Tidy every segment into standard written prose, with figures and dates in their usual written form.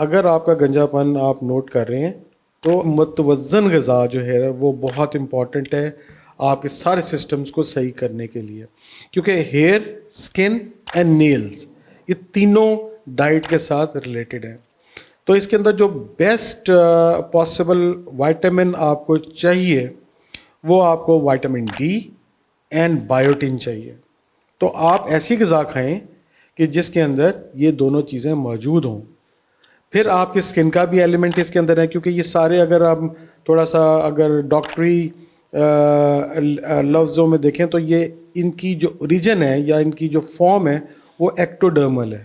اگر آپ کا گنجا پن آپ نوٹ کر رہے ہیں تو متوازن غذا جو ہے وہ بہت امپورٹنٹ ہے آپ کے سارے سسٹمز کو صحیح کرنے کے لیے، کیونکہ ہیئر، اسکن اینڈ نیلز یہ تینوں ڈائٹ کے ساتھ ریلیٹڈ ہیں. تو اس کے اندر جو بیسٹ پاسبل وائٹامن آپ کو چاہیے وہ آپ کو وائٹامن ڈی اینڈ بایوٹین چاہیے. تو آپ ایسی غذا کھائیں کہ جس کے اندر یہ دونوں چیزیں موجود ہوں. پھر آپ کے اسکن کا بھی ایلیمنٹ اس کے اندر ہے، کیونکہ یہ سارے اگر آپ تھوڑا سا اگر ڈاکٹری لفظوں میں دیکھیں تو یہ ان کی جو اوریجن ہے یا ان کی جو فارم ہے وہ ایکٹوڈرمل ہے.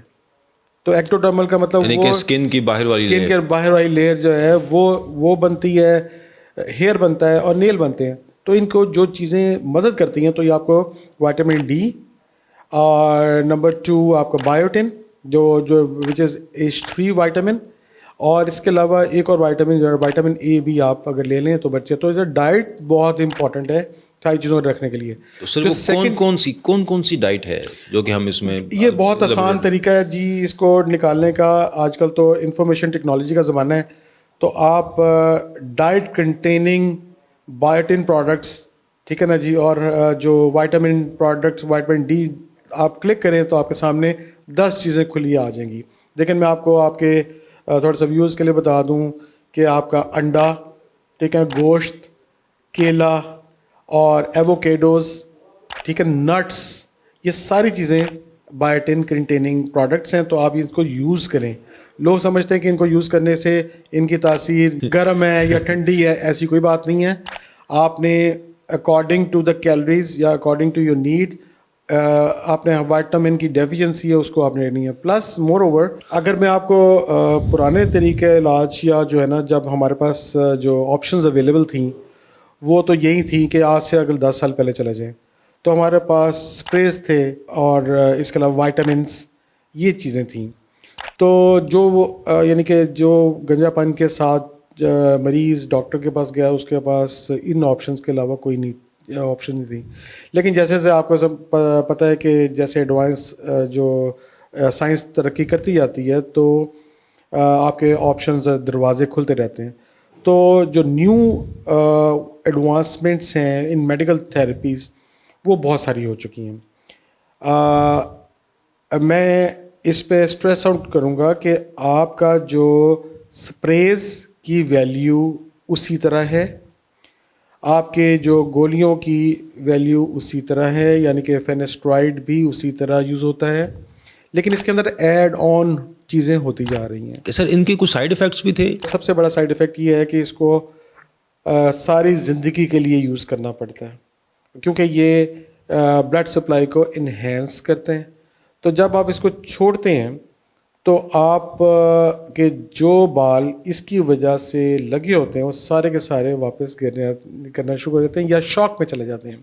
تو ایکٹوڈرمل کا مطلب یعنی کہ اسکن کی باہر والی اسکن کے باہر والی لیئر جو ہے وہ بنتی ہے، ہیئر بنتا ہے اور نیل بنتے ہیں. تو ان کو جو چیزیں مدد کرتی ہیں تو یہ آپ کو وائٹامن ڈی اور نمبر 2 آپ کا بایوٹین جو وچ از H3 وائٹامن، اور اس کے علاوہ ایک اور وائٹامن جو ہے وائٹامن اے بھی آپ اگر لے لیں تو بچے. تو ڈائٹ بہت امپورٹنٹ ہے ساری چیزوں کو رکھنے کے لیے. تو سر وہ کون سی ڈائٹ ہے جو کہ ہم اس میں؟ یہ بہت آسان طریقہ ہے جی اس کو نکالنے کا. آج کل تو انفارمیشن ٹیکنالوجی کا زمانہ ہے، تو آپ ڈائٹ کنٹیننگ بایوٹین پروڈکٹس، ٹھیک ہے نا جی، اور جو وائٹامن پروڈکٹس وائٹامن ڈی آپ کلک کریں تو آپ کے سامنے 10 چیزیں کھلی آ جائیں گی. لیکن میں آپ کو آپ کے تھوڑا سا ویوز کے لیے بتا دوں کہ آپ کا انڈا، ٹھیک ہے، گوشت، کیلا اور ایووکیڈوز، ٹھیک ہے، نٹس، یہ ساری چیزیں بایوٹین کنٹیننگ پروڈکٹس ہیں. تو آپ ان کو یوز کریں. لوگ سمجھتے ہیں کہ ان کو یوز کرنے سے ان کی تاثیر گرم ہے یا ٹھنڈی ہے، ایسی کوئی بات نہیں ہے. آپ نے اکارڈنگ ٹو دا کیلریز یا اکارڈنگ ٹو یور نیڈ آپ نے وائٹامن کی ڈیفیشنسی ہے اس کو آپ نے لینی ہے. پلس مور اوور اگر میں آپ کو پرانے طریقے علاج یا جو ہے نا جب ہمارے پاس جو آپشنز اویلیبل تھیں وہ تو یہی تھی کہ آج سے اگر 10 سال پہلے چلے جائیں تو ہمارے پاس اسپریز تھے اور اس کے علاوہ وائٹامنس، یہ چیزیں تھیں. تو جو یعنی کہ جو گنجا پن کے ساتھ مریض ڈاکٹر کے پاس گیا اس کے پاس ان آپشنس کے علاوہ کوئی نہیں آپشن نہیں تھی. لیکن جیسے جیسے آپ کو سب پتہ ہے کہ جیسے ایڈوانس جو سائنس ترقی کرتی جاتی ہے تو آپ کے آپشنز دروازے کھلتے رہتے ہیں. تو جو نیو ایڈوانسمنٹس ہیں ان میڈیکل تھراپیز وہ بہت ساری ہو چکی ہیں. میں اس پہ اسٹریس آؤٹ کروں گا کہ آپ کا جو سپریز کی ویلیو اسی طرح ہے، آپ کے جو گولیوں کی ویلیو اسی طرح ہے، یعنی کہ فینسٹرائڈ بھی اسی طرح یوز ہوتا ہے، لیکن اس کے اندر ایڈ آن چیزیں ہوتی جا رہی ہیں. سر ان کے کچھ سائیڈ ایفیکٹس بھی تھے؟ سب سے بڑا سائیڈ ایفیکٹ یہ ہے کہ اس کو ساری زندگی کے لیے یوز کرنا پڑتا ہے، کیونکہ یہ بلڈ سپلائی کو انہینس کرتے ہیں. تو جب آپ اس کو چھوڑتے ہیں تو آپ کے جو بال اس کی وجہ سے لگے ہوتے ہیں وہ سارے کے سارے واپس گرنا شروع ہو جاتے ہیں یا شاک میں چلے جاتے ہیں.